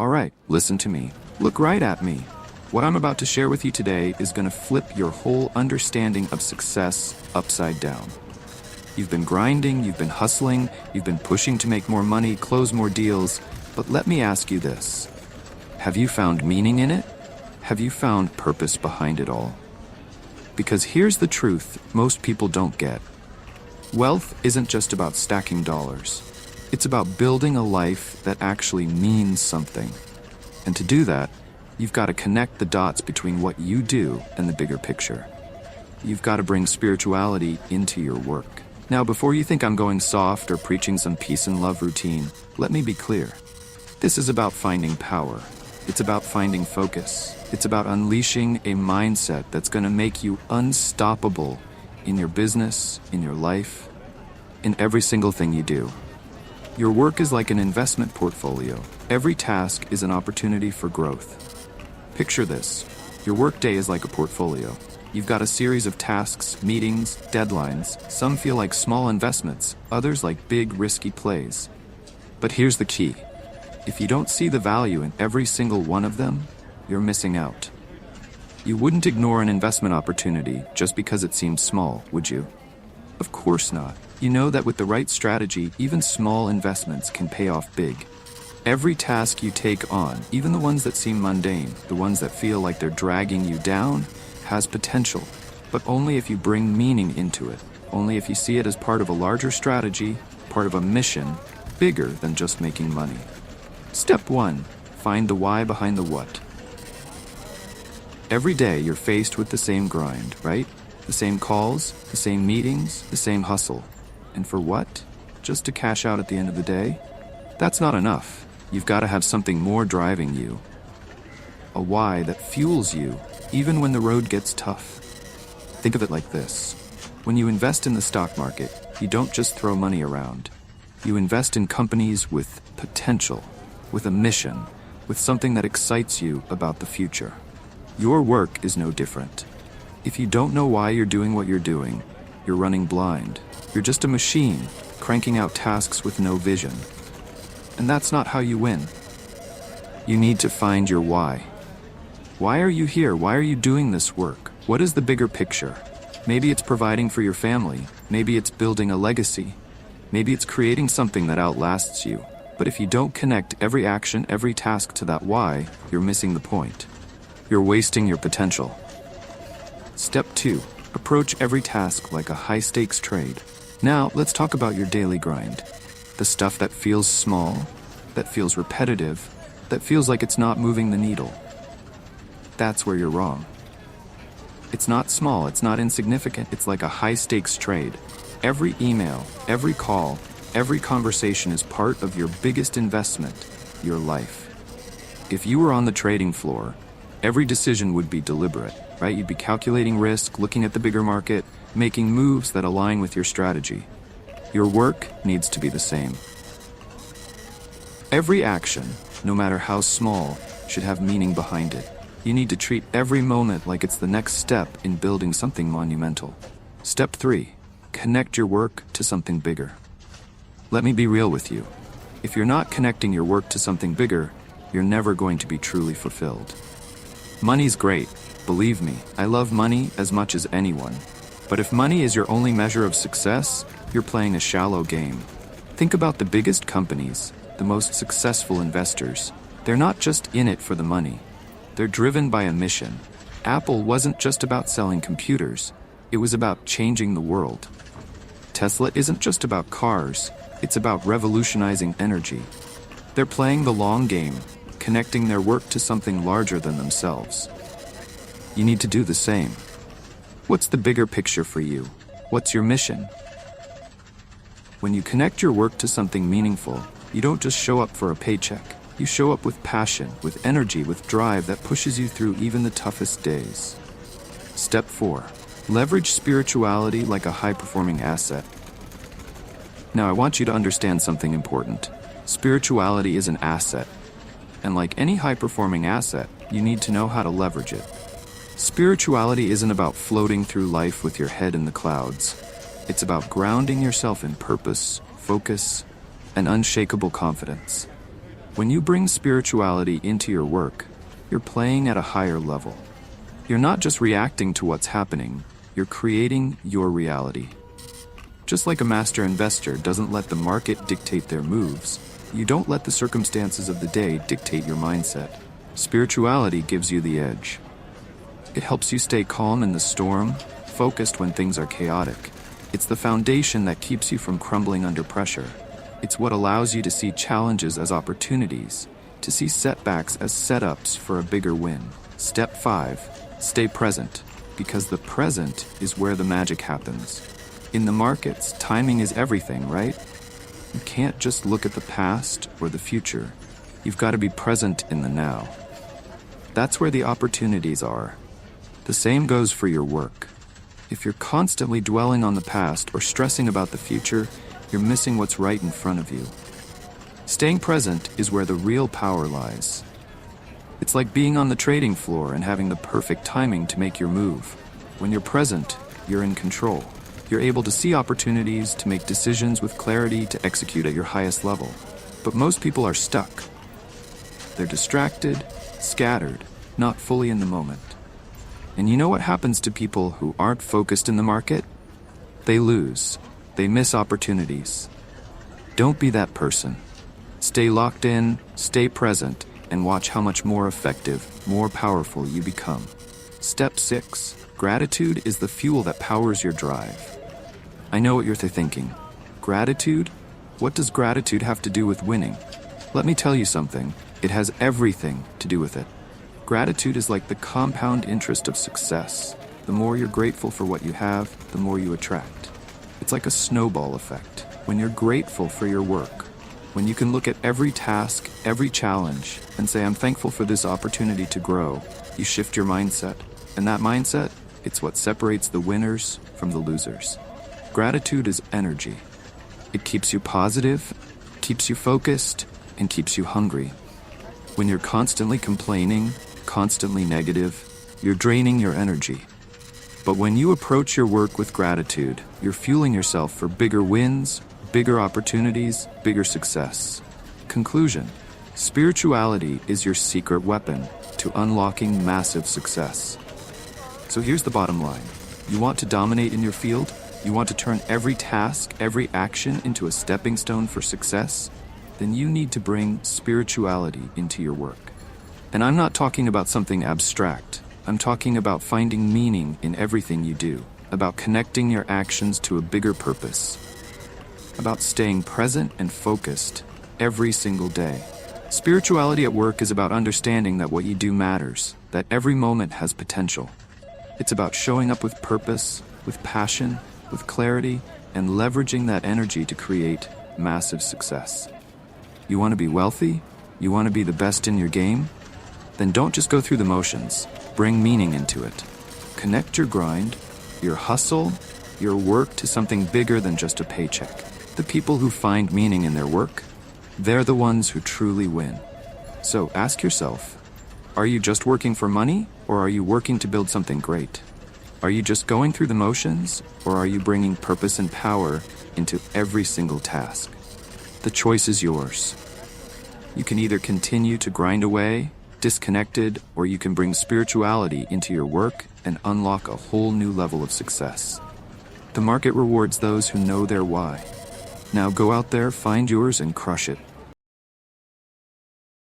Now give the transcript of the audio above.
Alright, listen to me. Look right at me. What I'm about to share with you today is going to flip your whole understanding of success upside down. You've been grinding, you've been hustling, you've been pushing to make more money, close more deals, but let me ask you this. Have you found meaning in it? Have you found purpose behind it all? Because here's the truth most people don't get. Wealth isn't just about stacking dollars. It's about building a life that actually means something. And to do that, you've got to connect the dots between what you do and the bigger picture. You've got to bring spirituality into your work. Now, before you think I'm going soft or preaching some peace and love routine, let me be clear. This is about finding power. It's about finding focus. It's about unleashing a mindset that's going to make you unstoppable in your business, in your life, in every single thing you do. Your work is like an investment portfolio. Every task is an opportunity for growth. Picture this. Your workday is like a portfolio. You've got a series of tasks, meetings, deadlines. Some feel like small investments, others like big, risky plays. But here's the key. If you don't see the value in every single one of them, you're missing out. You wouldn't ignore an investment opportunity just because it seems small, would you? Of course not. You know that with the right strategy, even small investments can pay off big. Every task you take on, even the ones that seem mundane, the ones that feel like they're dragging you down, has potential, but only if you bring meaning into it, only if you see it as part of a larger strategy, part of a mission, bigger than just making money. Step 1. Find the why behind the what. Every day you're faced with the same grind, right? The same calls, the same meetings, the same hustle. And for what? Just to cash out at the end of the day? That's not enough. You've got to have something more driving you. A why that fuels you, even when the road gets tough. Think of it like this. When you invest in the stock market, you don't just throw money around. You invest in companies with potential, with a mission, with something that excites you about the future. Your work is no different. If you don't know why you're doing what you're doing, you're running blind. You're just a machine, cranking out tasks with no vision. And that's not how you win. You need to find your why. Why are you here? Why are you doing this work? What is the bigger picture? Maybe it's providing for your family. Maybe it's building a legacy. Maybe it's creating something that outlasts you. But if you don't connect every action, every task to that why, you're missing the point. You're wasting your potential. Step 2. Approach every task like a high-stakes trade. Now, let's talk about your daily grind. The stuff that feels small, that feels repetitive, that feels like it's not moving the needle. That's where you're wrong. It's not small, it's not insignificant, it's like a high-stakes trade. Every email, every call, every conversation is part of your biggest investment, your life. If you were on the trading floor, every decision would be deliberate, right? You'd be calculating risk, looking at the bigger market, making moves that align with your strategy. Your work needs to be the same. Every action, no matter how small, should have meaning behind it. You need to treat every moment like it's the next step in building something monumental. Step 3. Connect your work to something bigger. Let me be real with you. If you're not connecting your work to something bigger, you're never going to be truly fulfilled. Money's great. Believe me, I love money as much as anyone. But if money is your only measure of success, you're playing a shallow game. Think about the biggest companies, the most successful investors. They're not just in it for the money. They're driven by a mission. Apple wasn't just about selling computers. It was about changing the world. Tesla isn't just about cars. It's about revolutionizing energy. They're playing the long game, connecting their work to something larger than themselves. You need to do the same. What's the bigger picture for you? What's your mission? When you connect your work to something meaningful, you don't just show up for a paycheck. You show up with passion, with energy, with drive that pushes you through even the toughest days. Step 4. Leverage spirituality like a high-performing asset. Now, I want you to understand something important. Spirituality is an asset. And like any high-performing asset, you need to know how to leverage it. Spirituality isn't about floating through life with your head in the clouds. It's about grounding yourself in purpose, focus, and unshakable confidence. When you bring spirituality into your work, you're playing at a higher level. You're not just reacting to what's happening, you're creating your reality. Just like a master investor doesn't let the market dictate their moves, you don't let the circumstances of the day dictate your mindset. Spirituality gives you the edge. It helps you stay calm in the storm, focused when things are chaotic. It's the foundation that keeps you from crumbling under pressure. It's what allows you to see challenges as opportunities, to see setbacks as setups for a bigger win. Step 5. Stay present, because the present is where the magic happens. In the markets, timing is everything, right? You can't just look at the past or the future. You've got to be present in the now. That's where the opportunities are. The same goes for your work. If you're constantly dwelling on the past or stressing about the future, you're missing what's right in front of you. Staying present is where the real power lies. It's like being on the trading floor and having the perfect timing to make your move. When you're present, you're in control. You're able to see opportunities, to make decisions with clarity, to execute at your highest level. But most people are stuck. They're distracted, scattered, not fully in the moment. And you know what happens to people who aren't focused in the market? They lose. They miss opportunities. Don't be that person. Stay locked in, stay present, and watch how much more effective, more powerful you become. Step 6. Gratitude is the fuel that powers your drive. I know what you're thinking. Gratitude? What does gratitude have to do with winning? Let me tell you something. It has everything to do with it. Gratitude is like the compound interest of success. The more you're grateful for what you have, the more you attract. It's like a snowball effect. When you're grateful for your work, when you can look at every task, every challenge, and say, I'm thankful for this opportunity to grow, you shift your mindset. And that mindset, it's what separates the winners from the losers. Gratitude is energy. It keeps you positive, keeps you focused, and keeps you hungry. When you're constantly complaining, constantly negative, you're draining your energy. But when you approach your work with gratitude, you're fueling yourself for bigger wins, bigger opportunities, bigger success. Conclusion: spirituality is your secret weapon to unlocking massive success. So here's the bottom line. You want to dominate in your field? You want to turn every task, every action into a stepping stone for success? Then you need to bring spirituality into your work. And I'm not talking about something abstract. I'm talking about finding meaning in everything you do, about connecting your actions to a bigger purpose, about staying present and focused every single day. Spirituality at work is about understanding that what you do matters, that every moment has potential. It's about showing up with purpose, with passion, with clarity, and leveraging that energy to create massive success. You want to be wealthy? You want to be the best in your game? Then don't just go through the motions. Bring meaning into it. Connect your grind, your hustle, your work to something bigger than just a paycheck. The people who find meaning in their work, they're the ones who truly win. So ask yourself, are you just working for money, or are you working to build something great? Are you just going through the motions, or are you bringing purpose and power into every single task? The choice is yours. You can either continue to grind away, disconnected, or you can bring spirituality into your work and unlock a whole new level of success. The market rewards those who know their why. Now go out there, find yours, and crush it.